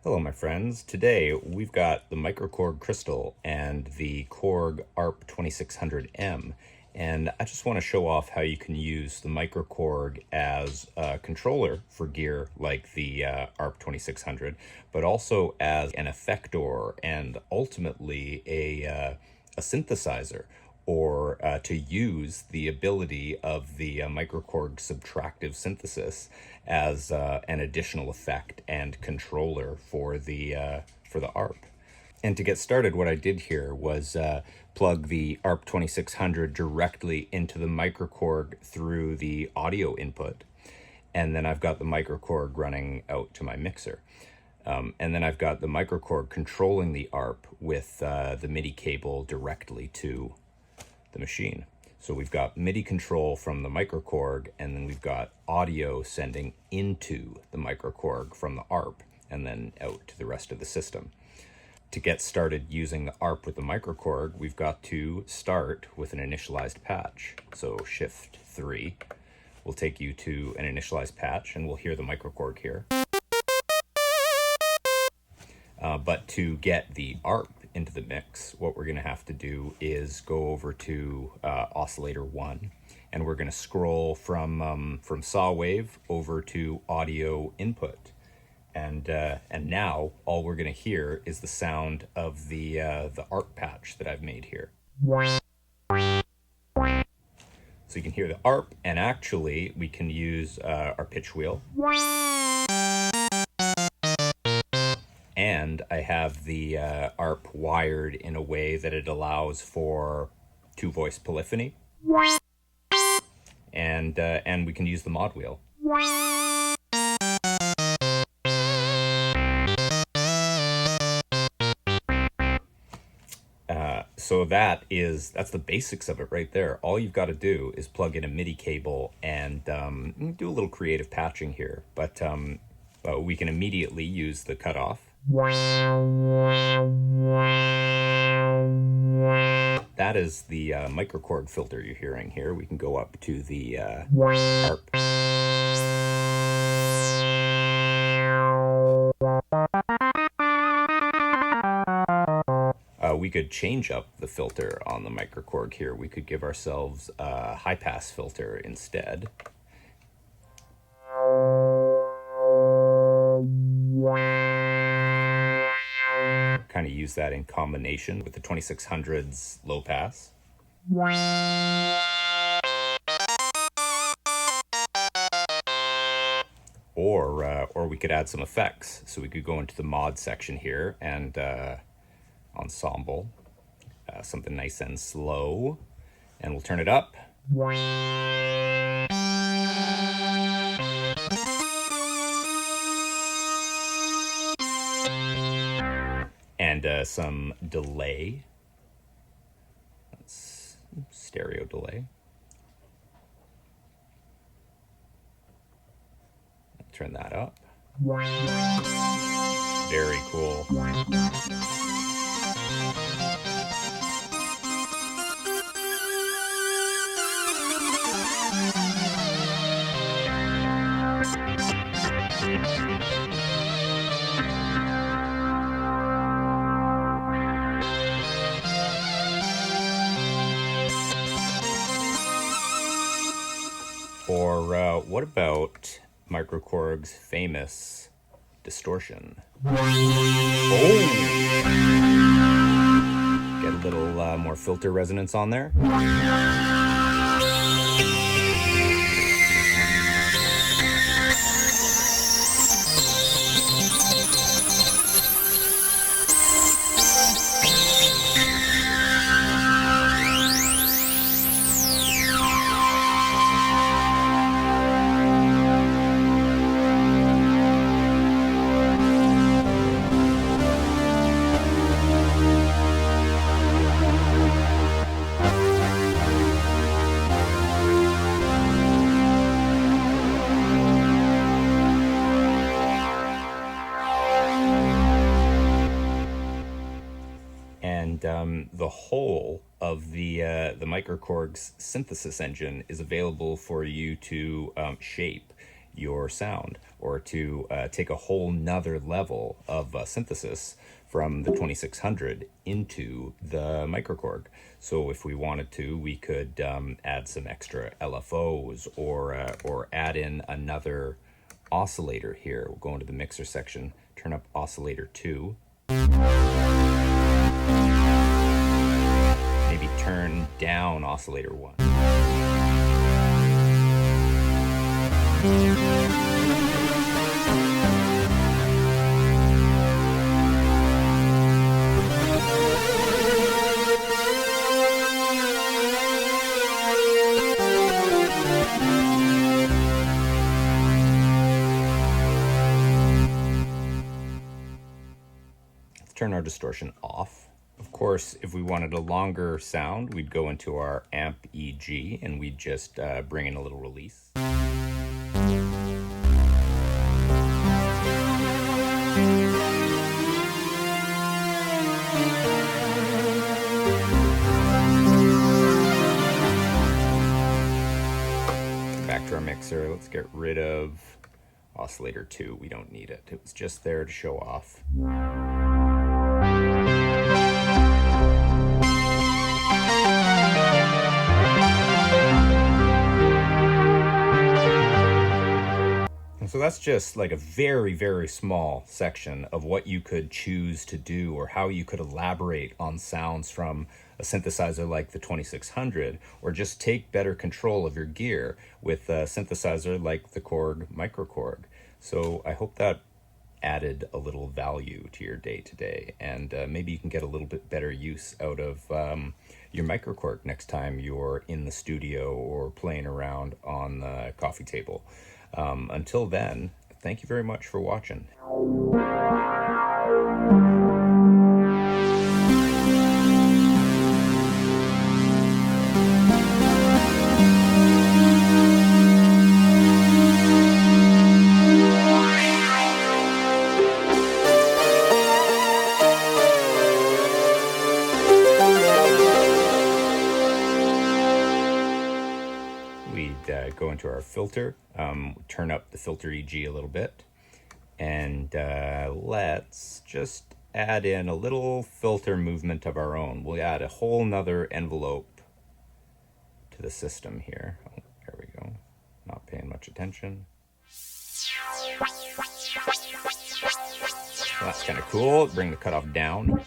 Hello, my friends. Today we've got the MicroKORG Crystal and the Korg ARP 2600M, and I just want to show off how you can use the MicroKORG as a controller for gear like the ARP 2600, but also as an effector and ultimately a synthesizer, or to use the ability of the MicroKORG subtractive synthesis as an additional effect and controller for the ARP. And to get started, what I did here was plug the ARP 2600 directly into the MicroKORG through the audio input. And then I've got the MicroKORG running out to my mixer. And then I've got the MicroKORG controlling the ARP with the MIDI cable directly to the machine. So we've got MIDI control from the MicroKORG, and then we've got audio sending into the MicroKORG from the ARP and then out to the rest of the system. To get started using the ARP with the MicroKORG, we've got to start with an initialized patch. So Shift 3 will take you to an initialized patch, and we'll hear the MicroKORG here. But to get the ARP into the mix, what we're going to have to do is go over to oscillator 1, and we're going to scroll from saw wave over to audio input. And now all we're going to hear is the sound of the ARP patch that I've made here. So you can hear the ARP, and actually we can use our pitch wheel. And I have the ARP wired in a way that it allows for two-voice polyphony. And we can use the mod wheel. So that's the basics of it right there. All you've got to do is plug in a MIDI cable and do a little creative patching here. But we can immediately use the cutoff. That is the MicroKORG filter you're hearing here. We can go up to the ARP. We could change up the filter on the MicroKORG here. We could give ourselves a high-pass filter instead. Kind of use that in combination with the 2600's low pass. Or we could add some effects. So we could go into the mod section here and ensemble, something nice and slow, and we'll turn it up. And some delay. That's stereo delay. Turn that up. Very cool. Or what about MicroKORG's famous distortion? Oh! Get a little more filter resonance on there. And the whole of the MicroKORG's synthesis engine is available for you to shape your sound, or to take a whole nother level of synthesis from the 2600 into the MicroKORG. So if we wanted to, we could add some extra LFOs, or add in another oscillator here. We'll go into the mixer section, turn up oscillator 2. Maybe turn down oscillator 1. Let's turn our distortion off. Of course, if we wanted a longer sound, we'd go into our amp EG and we'd just bring in a little release. Back to our mixer, let's get rid of oscillator 2. We don't need it. It was just there to show off. And so that's just like a very, very small section of what you could choose to do, or how you could elaborate on sounds from a synthesizer like the 2600, or just take better control of your gear with a synthesizer like the Korg MicroKORG. So I hope that added a little value to your day-to-day, and maybe you can get a little bit better use out of your MicroKORG next time you're in the studio or playing around on the coffee table. Until then, thank you very much for watching. We'd go into our filter, turn up the filter EG a little bit, and let's just add in a little filter movement of our own. We'll add a whole nother envelope to the system here. Oh, there we go. Not paying much attention. So that's kind of cool. Bring the cutoff down.